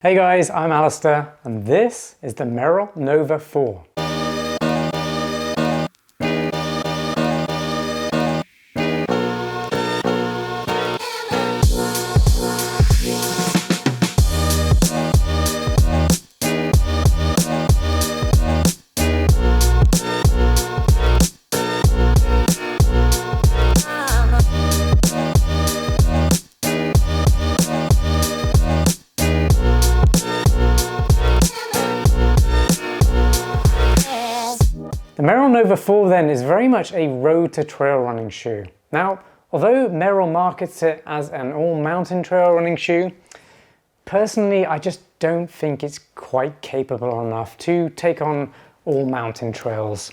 Hey guys, I'm Alistair and this is the Merrell Nova 4. The Merrell Nova 4 then is very much a road to trail running shoe. Now, although Merrell markets it as an all-mountain trail running shoe, personally I just don't think it's quite capable enough to take on all mountain trails.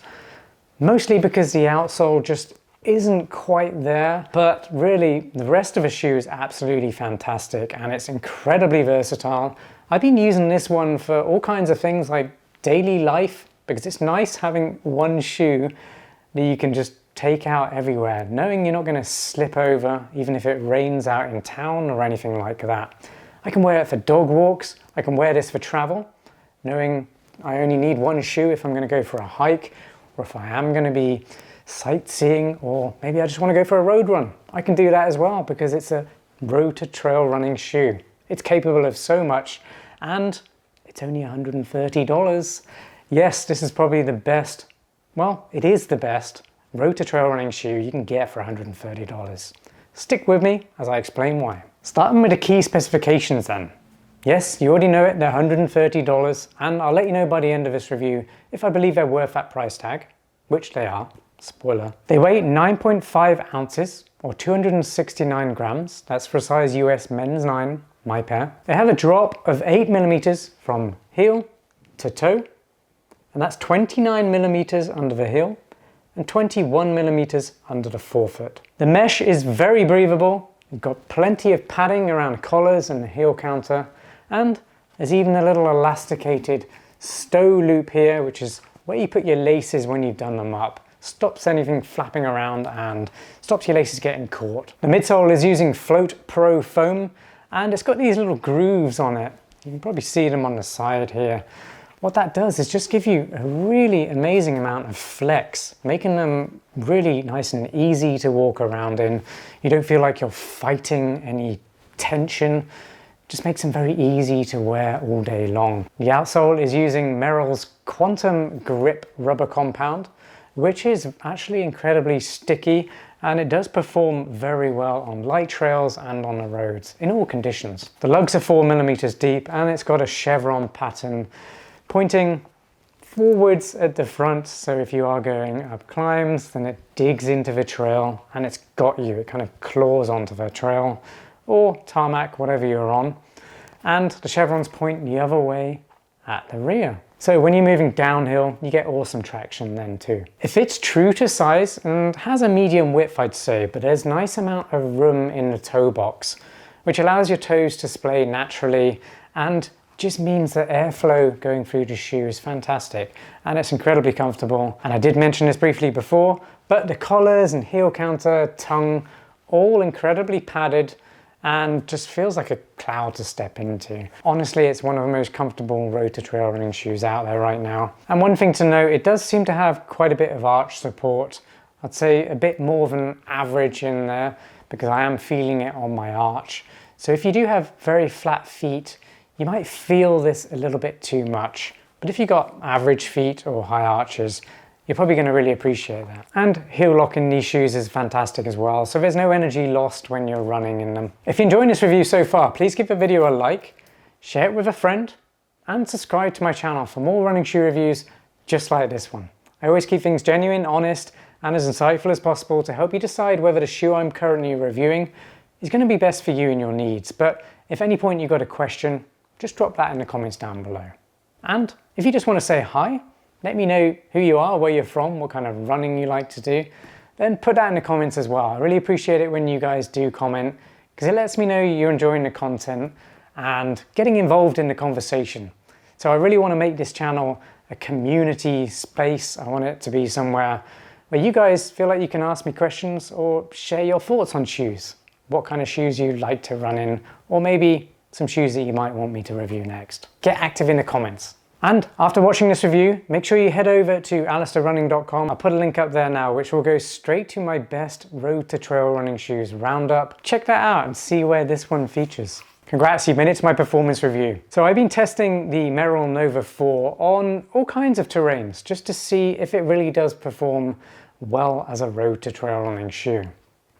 Mostly because the outsole just isn't quite there, but really the rest of the shoe is absolutely fantastic and it's incredibly versatile. I've been using this one for all kinds of things like daily life, because it's nice having one shoe that you can just take out everywhere, knowing you're not going to slip over even if it rains out in town or anything like that. I can wear it for dog walks, I can wear this for travel, knowing I only need one shoe if I'm going to go for a hike, or if I am going to be sightseeing, or maybe I just want to go for a road run. I can do that as well because it's a road to trail running shoe. It's capable of so much and it's only $130. Yes, this is probably the best, well, it is the best road to trail running shoe you can get for $130. Stick with me as I explain why. Starting with the key specifications then. Yes, you already know it, they're $130, and I'll let you know by the end of this review if I believe they're worth that price tag, which they are, spoiler. They weigh 9.5 ounces or 269 grams, that's for a size US men's 9, my pair. They have a drop of 8 millimeters from heel to toe, and that's 29 millimeters under the heel and 21 millimeters under the forefoot. The mesh is very breathable. You've got plenty of padding around collars and the heel counter, and there's even a little elasticated stow loop here, which is where you put your laces when you've done them up. Stops anything flapping around and stops your laces getting caught. The midsole is using Float Pro foam, and it's got these little grooves on it. You can probably see them on the side here. What that does is just give you a really amazing amount of flex, making them really nice and easy to walk around in. You don't feel like you're fighting any tension. Just makes them very easy to wear all day long. The outsole is using Merrell's Quantum Grip rubber compound, which is actually incredibly sticky, and it does perform very well on light trails and on the roads in all conditions. The lugs are 4 millimeters deep, and it's got a chevron pattern pointing forwards at the front, so if you are going up climbs, then it digs into the trail and it's got you. It kind of claws onto the trail or tarmac, whatever you're on. And the chevrons point the other way at the rear. So when you're moving downhill, you get awesome traction then too. It fits true to size and has a medium width, I'd say, but there's a nice amount of room in the toe box, which allows your toes to splay naturally and just means that airflow going through the shoe is fantastic, and it's incredibly comfortable. And I did mention this briefly before, but the collars and heel counter, tongue, all incredibly padded and just feels like a cloud to step into. Honestly, it's one of the most comfortable road to trail running shoes out there right now. And one thing to note, it does seem to have quite a bit of arch support. I'd say a bit more than average in there because I am feeling it on my arch. So if you do have very flat feet, you might feel this a little bit too much, but if you've got average feet or high arches, you're probably going to really appreciate that. And heel lock in these shoes is fantastic as well, so there's no energy lost when you're running in them. If you're enjoying this review so far, please give the video a like, share it with a friend, and subscribe to my channel for more running shoe reviews just like this one. I always keep things genuine, honest, and as insightful as possible to help you decide whether the shoe I'm currently reviewing is going to be best for you and your needs. But if at any point you've got a question, just drop that in the comments down below. And if you just want to say hi, let me know who you are, where you're from, what kind of running you like to do, then put that in the comments as well. I really appreciate it when you guys do comment because it lets me know you're enjoying the content and getting involved in the conversation. So I really want to make this channel a community space. I want it to be somewhere where you guys feel like you can ask me questions or share your thoughts on shoes. What kind of shoes you like to run in, or maybe some shoes that you might want me to review next. Get active in the comments. And after watching this review, make sure you head over to alistairrunning.com. I'll put a link up there now, which will go straight to my best road to trail running shoes roundup. Check that out and see where this one features. Congrats, you've made it to my performance review. So I've been testing the Merrell Nova 4 on all kinds of terrains, just to see if it really does perform well as a road to trail running shoe.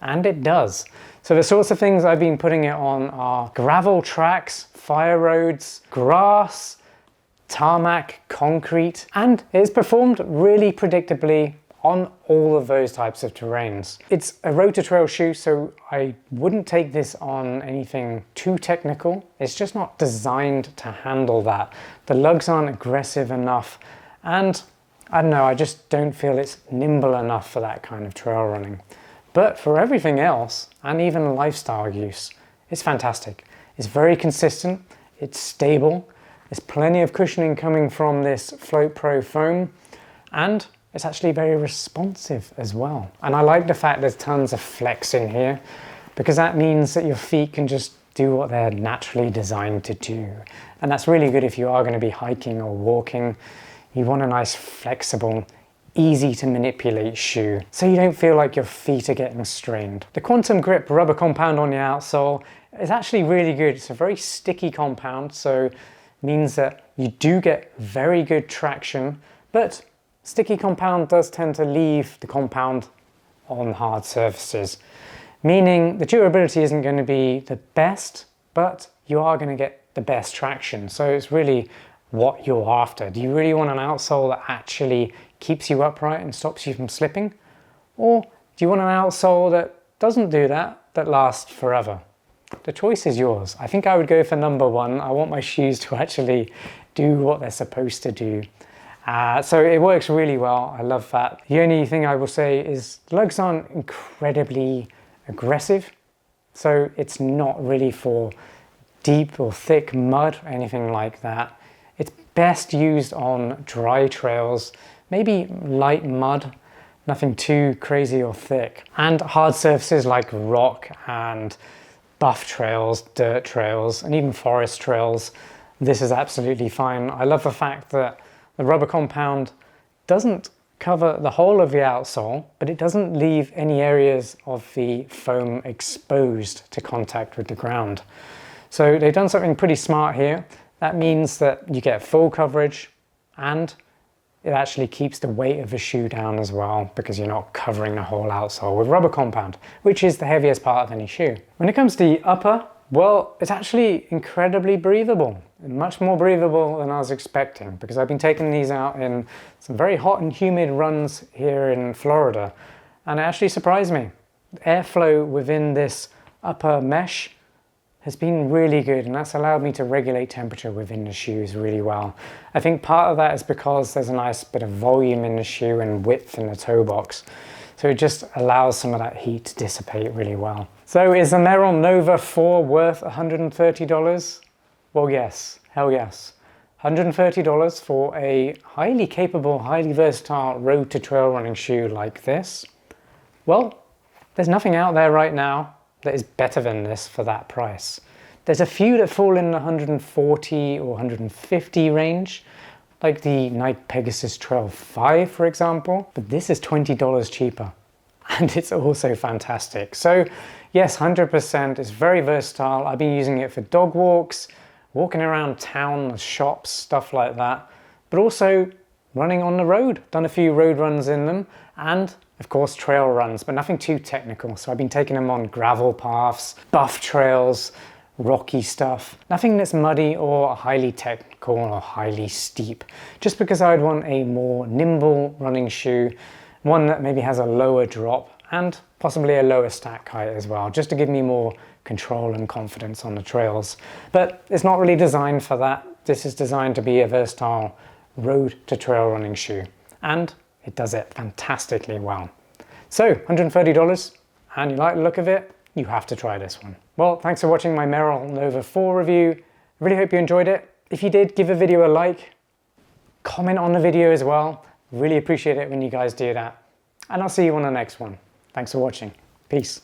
And it does. So the sorts of things I've been putting it on are gravel tracks, fire roads, grass, tarmac, concrete, and it's performed really predictably on all of those types of terrains. It's a road to trail shoe, so I wouldn't take this on anything too technical. It's just not designed to handle that. The lugs aren't aggressive enough, and I don't know, I just don't feel it's nimble enough for that kind of trail running. But for everything else, and even lifestyle use, it's fantastic. It's very consistent, it's stable, there's plenty of cushioning coming from this Float Pro foam, and it's actually very responsive as well. And I like the fact there's tons of flex in here, because that means that your feet can just do what they're naturally designed to do. And that's really good if you are going to be hiking or walking. You want a nice, flexible, easy to manipulate shoe, so you don't feel like your feet are getting strained. The Quantum Grip rubber compound on the outsole is actually really good. It's a very sticky compound, so means that you do get very good traction, but sticky compound does tend to leave the compound on hard surfaces, meaning the durability isn't going to be the best, but you are going to get the best traction. So it's really what you're after. Do you really want an outsole that actually keeps you upright and stops you from slipping? Or do you want an outsole that doesn't do that, that lasts forever? The choice is yours. I think I would go for number one. I want my shoes to actually do what they're supposed to do. So it works really well. I love that. The only thing I will say is lugs aren't incredibly aggressive. So it's not really for deep or thick mud or anything like that. It's best used on dry trails, maybe light mud, nothing too crazy or thick. And hard surfaces like rock and buff trails, dirt trails, and even forest trails, this is absolutely fine. I love the fact that the rubber compound doesn't cover the whole of the outsole, but it doesn't leave any areas of the foam exposed to contact with the ground. So they've done something pretty smart here. That means that you get full coverage, and it actually keeps the weight of the shoe down as well, because you're not covering the whole outsole with rubber compound, which is the heaviest part of any shoe. When it comes to the upper, well, it's actually incredibly breathable, much more breathable than I was expecting, because I've been taking these out in some very hot and humid runs here in Florida, and it actually surprised me. The airflow within this upper mesh has been really good, and that's allowed me to regulate temperature within the shoes really well. I think part of that is because there's a nice bit of volume in the shoe and width in the toe box, so it just allows some of that heat to dissipate really well. So is the Merrell Nova 4 worth $130? Well, yes, hell yes. $130 for a highly capable, highly versatile road to trail running shoe like this? Well, there's nothing out there right now that is better than this for that price. There's a few that fall in the 140 or 150 range, like the Nike Pegasus Trail 5, for example, but this is $20 cheaper, and it's also fantastic. So yes, 100%, it's very versatile. I've been using it for dog walks, walking around town, shops, stuff like that, but also running on the road. Done a few road runs in them, and of course trail runs, but nothing too technical. So I've been taking them on gravel paths, buff trails, rocky stuff. Nothing that's muddy or highly technical or highly steep, just because I'd want a more nimble running shoe, one that maybe has a lower drop and possibly a lower stack height as well, just to give me more control and confidence on the trails. But it's not really designed for that. This is designed to be a versatile road to trail running shoe, and it does it fantastically well. So $130, and you like the look of it, you have to try this one. Well, thanks for watching my Merrell Nova 4 review. I really hope you enjoyed it. If you did, give the video a like, comment on the video as well. Really appreciate it when you guys do that. And I'll see you on the next one. Thanks for watching. Peace.